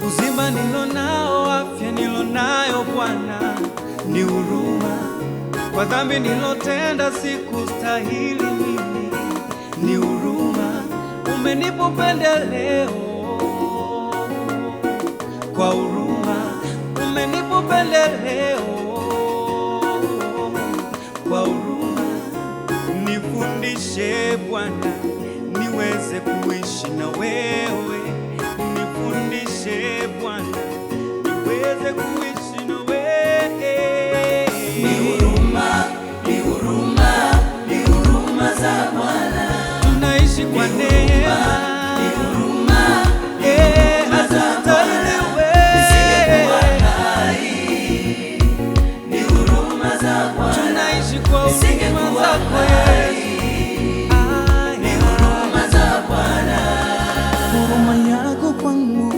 Uzima nilonao, afya nilonayo Bwana, ni huruma. Kwa dhambi nilotenda sikustahili mimi, ni huruma. Umenipa upendeleo kwa huruma, umenipa upendeleo kwa huruma. Nifundishe Bwana niweze kuishi na wewe, nifundishe Bwana niweze kuishi na wewe. Ni huruma, ni huruma, ni huruma za Bwana. Tunaishi kwa neema, ni huruma, hatustahili ni huruma za Bwana. Tunaishi kwa huruma zako Yesu. Ni huruma za Bwana. Huruma yako kwangu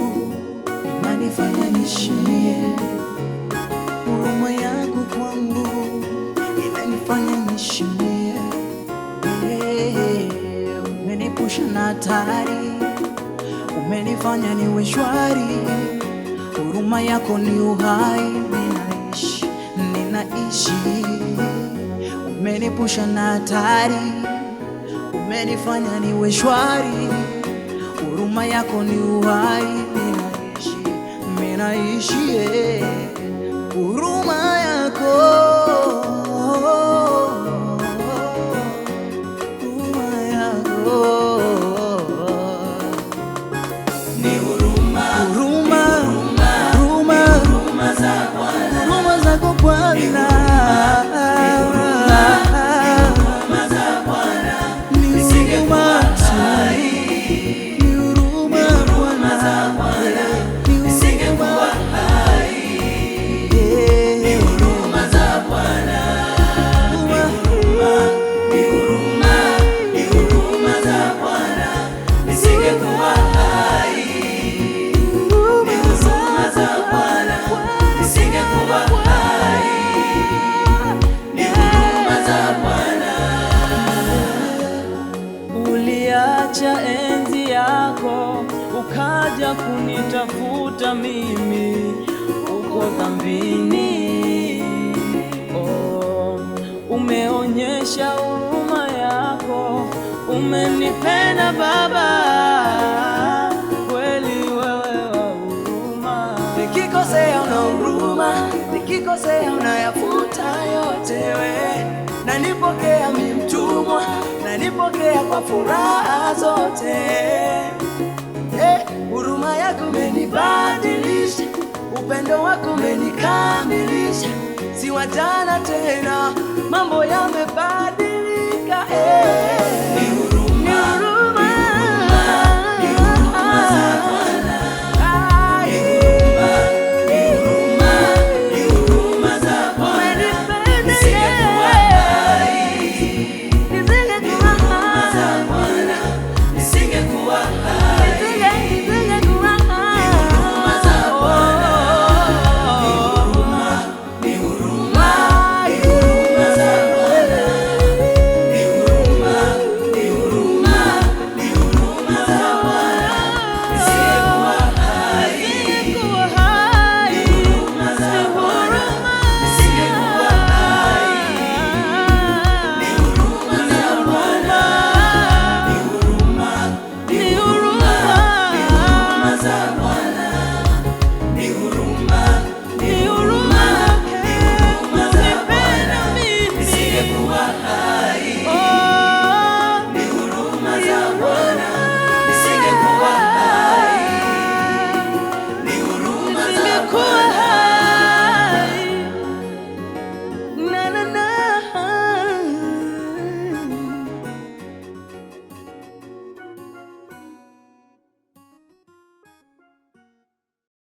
inanifanya nishimie. Huruma yako kwangu inanifanya nishimie. Umenipusha na hatari, umenifanya niwe shwari. Huruma yako ni uhai, ninaishi. Umenipusha na hatari, umenifanya niwe shwari. Huruma yako ni uhai, ninaishi. Huruma yako, huruma yako Ni huruma, huruma, huruma, huruma za Bwana. huruma zako Bwana. Huruma za Bwana. Nisingekuwa hai. Ni huruma za Bwana. Nisingekuwa hai. Ni huruma za Bwana. Ni huruma, ni huruma za Bwana. Nisingekuwa hai. Ni huruma za Bwana. Nisingekuwa hai. Ni huruma za Bwana. Uliacha enzi yako ukaja kunitafuta mimi uko dhambini. Oh, umeonyesha huruma yako, umenipenda Baba, kweli wewe wa huruma. Nikikosea una huruma, nikikosea unayafuta yote we. Na nipokea mimi mtumwa, na nipokea kwa furaha zote. Huruma yako umenibadilisha, upendo wako umenikamilisha. Si wa jana tena, mambo yamebadilika.